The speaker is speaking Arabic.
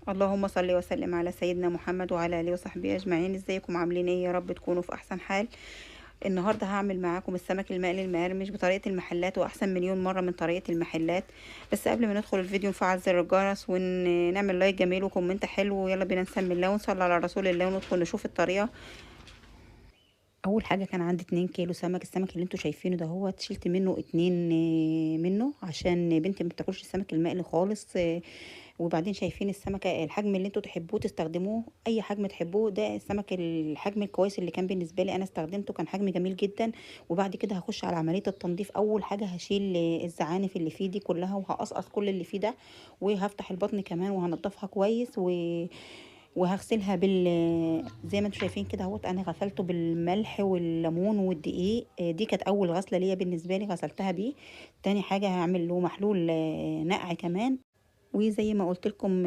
اللهم صل وسلم على سيدنا محمد وعلى اله وصحبه اجمعين. ازيكم عاملين ايه؟ يا رب تكونوا في احسن حال. النهارده هعمل معاكم السمك المقلي المقرمش بطريقه المحلات، واحسن مليون مره من طريقه المحلات. بس قبل ما ندخل الفيديو نفعل زر الجرس ونعمل لايك جميل وكومنت حلو، ويلا بينا نسمي الله ونصلي على رسول الله وندخل نشوف الطريقه. اول حاجه كان عندي 2 كيلو سمك. السمك اللي انتوا شايفينه ده هو شلت منه 2 منه عشان بنتي ما بتاكلش السمك المقلي خالص. وبعدين شايفين السمكه الحجم اللي انتوا تحبوه تستخدموه، اي حجم تحبوه. ده السمك الحجم الكويس اللي كان بالنسبه لي انا استخدمته، كان حجم جميل جدا. وبعد كده هخش على عمليه التنظيف. اول حاجه هشيل الزعانف اللي فيه دي كلها، وهقصقص كل اللي فيه ده، وهفتح البطن كمان وهنضفها كويس وهغسلها زي ما انتم شايفين كده اهوت. انا غسلته بالملح والليمون والدقيق. دي كانت اول غسله ليا بالنسبه لي، غسلتها بيه. تاني حاجه هعمل له محلول نقع كمان. وزي ما قلت لكم